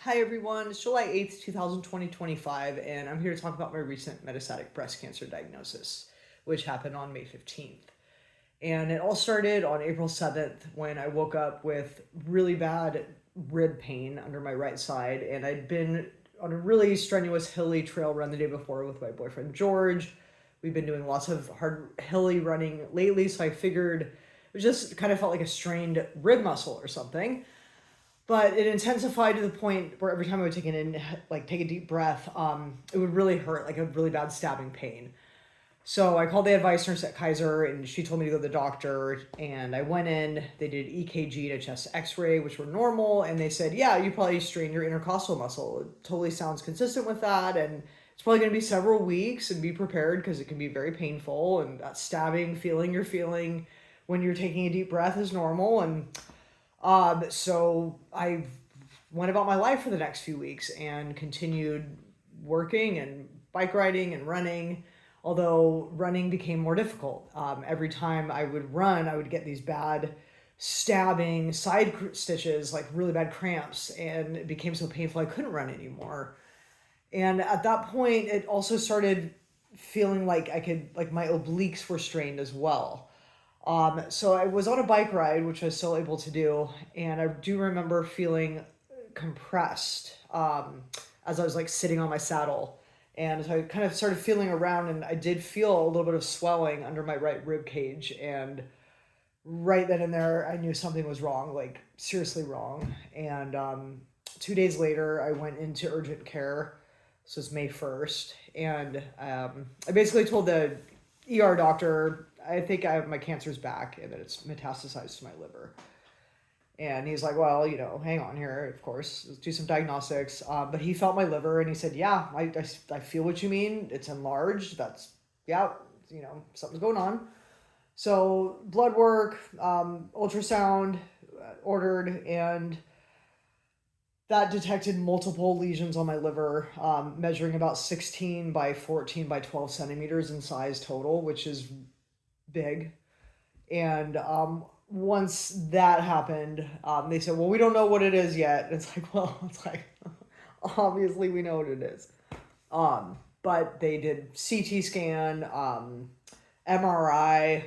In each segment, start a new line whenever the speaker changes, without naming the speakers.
Hi everyone, it's July 8th, 2025, and I'm here to talk about my recent metastatic breast cancer diagnosis, which happened on May 15th. And it all started on April 7th when I woke up with really bad rib pain under my right side, and I'd been on a really strenuous hilly trail run the day before with my boyfriend George. We've been doing lots of hard hilly running lately, so I figured it just kind of felt like a strained rib muscle or something. But it intensified to the point where every time I would take a deep breath, it would really hurt, like a really bad stabbing pain. So I called the advice nurse at Kaiser, and she told me to go to the doctor. And I went in. They did EKG and a chest X-ray, which were normal, and they said, "Yeah, you probably strained your intercostal muscle. It totally sounds consistent with that, and it's probably going to be several weeks. And be prepared because it can be very painful. And that stabbing feeling you're feeling when you're taking a deep breath is normal." So I went about my life for the next few weeks and continued working and bike riding and running, although running became more difficult. Every time I would run, I would get these bad stabbing stitches, like really bad cramps, and it became so painful I couldn't run anymore. And at that point, it also started feeling like my obliques were strained as well. So I was on a bike ride, which I was still able to do, and I do remember feeling compressed as I was like sitting on my saddle. And so I kind of started feeling around, and I did feel a little bit of swelling under my right rib cage. And right then and there, I knew something was wrong, like seriously wrong. And 2 days later, I went into urgent care. This was May 1st. And I basically told the ER doctor, I think my cancer's back and that it's metastasized to my liver. And he's like, well, hang on here, of course, let's do some diagnostics. But he felt my liver and he said, yeah, I feel what you mean. It's enlarged. Yeah, something's going on. So blood work, ultrasound ordered, and that detected multiple lesions on my liver, measuring about 16 by 14 by 12 centimeters in size total, which is big. And once that happened, they said, well, we don't know what it is yet. And it's like, obviously we know what it is. But they did CT scan, MRI,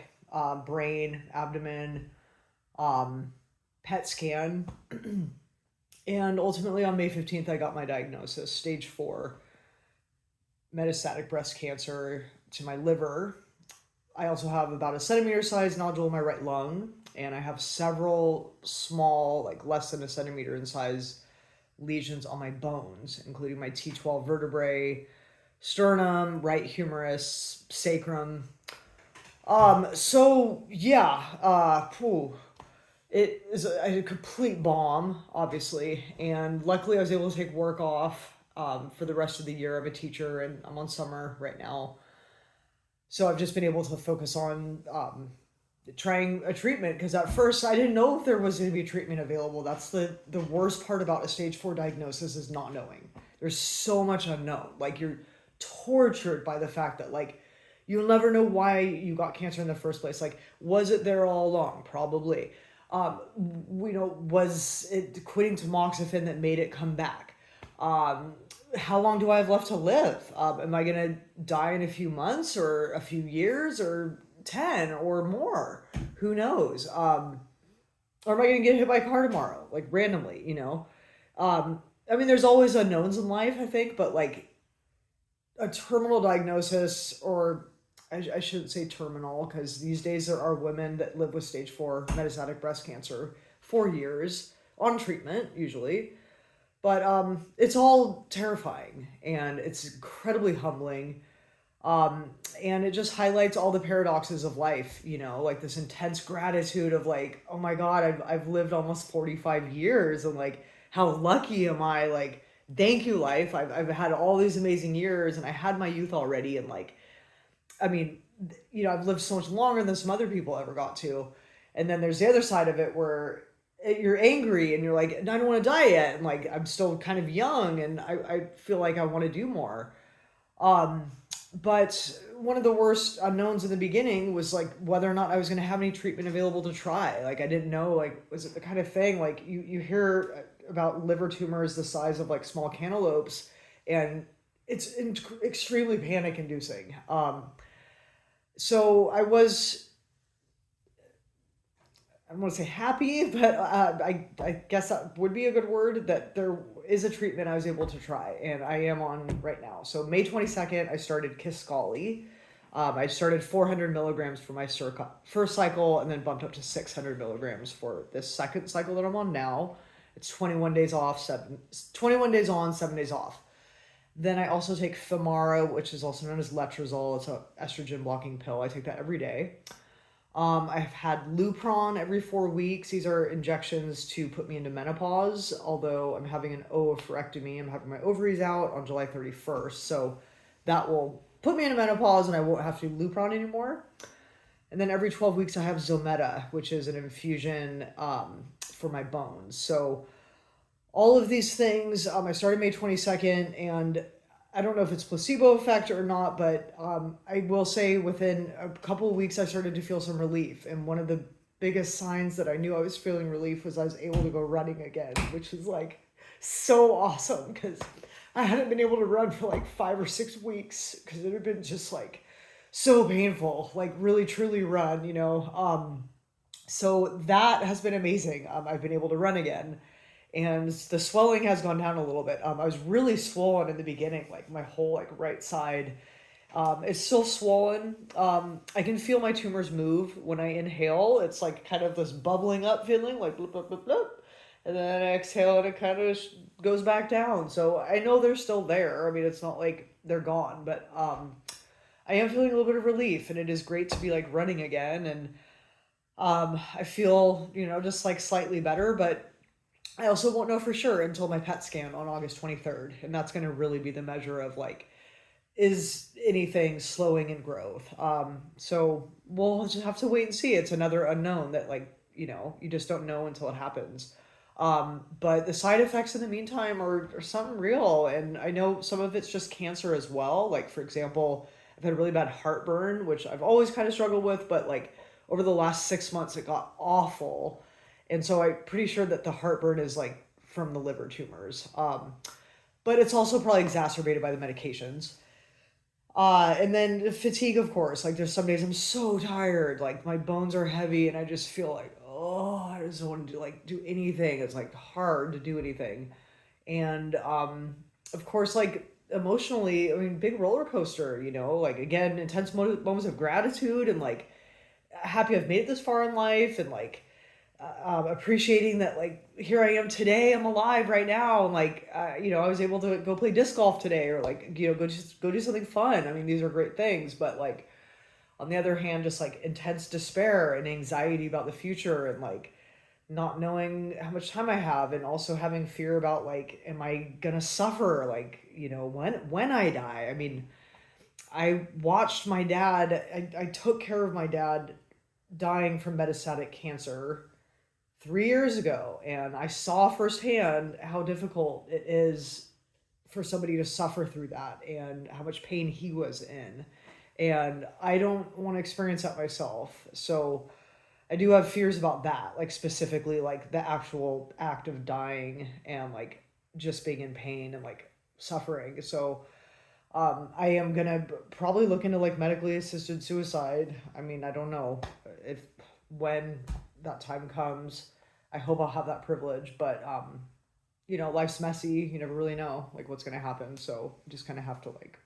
brain, abdomen, PET scan. And ultimately on May 15th, I got my diagnosis, stage 4 metastatic breast cancer to my liver. I also have about a centimeter sized nodule in my right lung, and I have several small, like less than a centimeter in size, lesions on my bones, including my T12 vertebrae, sternum, right humerus, sacrum. So yeah, it is a complete bomb, obviously, and luckily I was able to take work off for the rest of the year. I'm a teacher, and I'm on summer right now. So I've just been able to focus on trying a treatment, because at first I didn't know if there was going to be a treatment available. That's the worst part about a stage 4 diagnosis, is not knowing. There's so much unknown. Like, you're tortured by the fact that, like, you'll never know why you got cancer in the first place. Like, was it there all along? Probably. Was it quitting tamoxifen that made it come back? How long do I have left to live? Am I going to die in a few months or a few years or 10 or more? Who knows? Or am I going to get hit by a car tomorrow, like randomly, I mean, there's always unknowns in life, I think, but like a terminal diagnosis, or I shouldn't say terminal, because these days there are women that live with stage 4 metastatic breast cancer for years on treatment, usually. But it's all terrifying, and it's incredibly humbling. And it just highlights all the paradoxes of life, like this intense gratitude of like, oh my God, I've lived almost 45 years, and like, how lucky am I? Like, thank you, life. I've had all these amazing years, and I had my youth already. And like, I mean, I've lived so much longer than some other people ever got to. And then there's the other side of it where you're angry and you're like, I don't want to die yet. And like, I'm still kind of young, and I feel like I want to do more. But one of the worst unknowns in the beginning was like whether or not I was going to have any treatment available to try. Like, I didn't know, like, was it the kind of thing, like you hear about liver tumors the size of like small cantaloupes, and it's extremely panic inducing. So I don't want to say happy, but I guess that would be a good word, that there is a treatment I was able to try, and I am on right now. So May 22nd, I started Kisqali. I started 400 milligrams for my first cycle, and then bumped up to 600 milligrams for this second cycle that I'm on now. It's 21 days off, 21 days on, 7 days off. Then I also take Femara, which is also known as Letrozole. It's a estrogen blocking pill. I take that every day. I've had Lupron every 4 weeks. These are injections to put me into menopause, although I'm having an oophorectomy. I'm having my ovaries out on July 31st. So that will put me into menopause and I won't have to do Lupron anymore. And then every 12 weeks I have Zometa, which is an infusion for my bones. So all of these things, I started May 22nd, and I don't know if it's placebo effect or not, but I will say within a couple of weeks I started to feel some relief. And one of the biggest signs that I knew I was feeling relief was I was able to go running again, which is like so awesome, because I hadn't been able to run for like 5 or 6 weeks because it had been just like so painful, like really truly run, you know. So that has been amazing. I've been able to run again, and the swelling has gone down a little bit. I was really swollen in the beginning, like my whole like right side. It's still swollen. I can feel my tumors move when I inhale. It's like kind of this bubbling up feeling, like bloop, bloop, bloop, bloop. And then I exhale and it kind of goes back down. So I know they're still there. I mean, it's not like they're gone, but I am feeling a little bit of relief, and it is great to be like running again. And I feel, just like slightly better, but I also won't know for sure until my PET scan on August 23rd. And that's going to really be the measure of like, is anything slowing in growth? So we'll just have to wait and see. It's another unknown that like, you just don't know until it happens. But the side effects in the meantime are something real. And I know some of it's just cancer as well. Like, for example, I've had really bad heartburn, which I've always kind of struggled with, but like over the last 6 months, it got awful. And so I'm pretty sure that the heartburn is like from the liver tumors. But it's also probably exacerbated by the medications. And then the fatigue, of course. Like there's some days I'm so tired, like my bones are heavy, and I just feel like, oh, I just don't want to do anything. It's like hard to do anything. And of course, like emotionally, I mean, big roller coaster. Like again, intense moments of gratitude and like happy I've made it this far in life, and like appreciating that like here I am today, I'm alive right now, and like I was able to go play disc golf today, or like go do something fun. I mean, these are great things, but like on the other hand, just like intense despair and anxiety about the future, and like not knowing how much time I have, and also having fear about like, am I gonna suffer, like when I die. I mean, I watched my dad, I took care of my dad dying from metastatic cancer 3 years ago, and I saw firsthand how difficult it is for somebody to suffer through that, and how much pain he was in. And I don't want to experience that myself. So I do have fears about that, like specifically like the actual act of dying, and like just being in pain and like suffering. So I am gonna probably look into like medically assisted suicide. I mean, I don't know if when that time comes. I hope I'll have that privilege, but life's messy. You never really know like what's gonna happen. So you just kind of have to like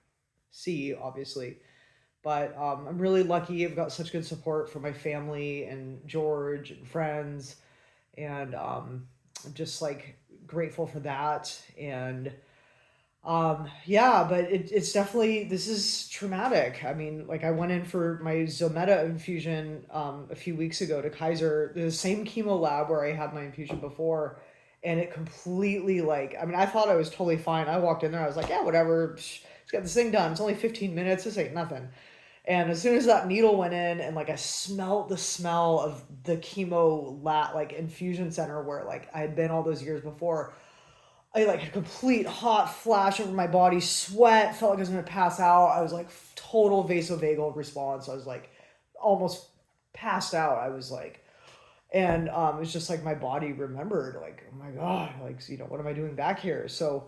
see, obviously. But I'm really lucky. I've got such good support from my family and George and friends, and I'm just like grateful for that. And yeah, but it's definitely, this is traumatic. I mean, like I went in for my Zometa infusion a few weeks ago to Kaiser, the same chemo lab where I had my infusion before, and it completely like, I mean, I thought I was totally fine. I walked in there, I was like, yeah, whatever, let's get this thing done. It's only 15 minutes, this ain't nothing. And as soon as that needle went in, and like I smelled the smell of the chemo like infusion center where like I had been all those years before, I like had a complete hot flash over my body, sweat, felt like I was gonna pass out. I was like total vasovagal response. I was like almost passed out. I was like, And it's just like my body remembered, like, oh my God, like, what am I doing back here? So,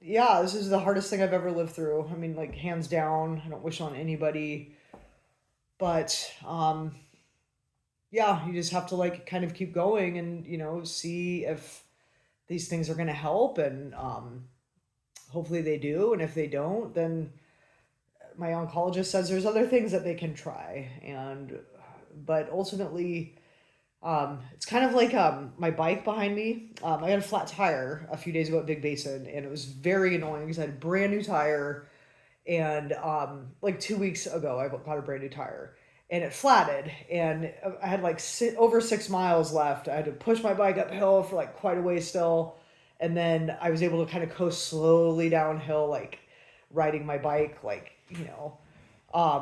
yeah, this is the hardest thing I've ever lived through. I mean, like, hands down, I don't wish on anybody, but, yeah, you just have to like kind of keep going and, see if these things are going to help. And, hopefully they do. And if they don't, then my oncologist says there's other things that they can try. And, but ultimately, it's kind of like my bike behind me. I got a flat tire a few days ago at Big Basin, and it was very annoying because I had a brand new tire. And like 2 weeks ago, I got a brand new tire, and it flatted, and I had like over 6 miles left. I had to push my bike uphill for like quite a way still, and then I was able to kind of coast slowly downhill, like riding my bike, like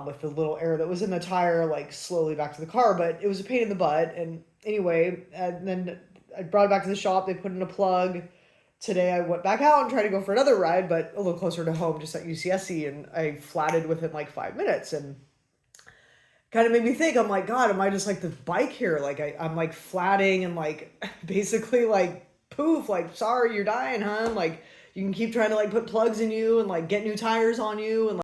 with the little air that was in the tire, like slowly back to the car. But it was a pain in the butt. And anyway, and then I brought it back to the shop. They put in a plug. Today I went back out and tried to go for another ride, but a little closer to home, just at UCSC, and I flatted within like 5 minutes, and kind of made me think, I'm like, God, am I just like the bike here? Like I'm like flatting and like basically like poof, like, sorry, you're dying, huh? Like you can keep trying to like put plugs in you and like get new tires on you and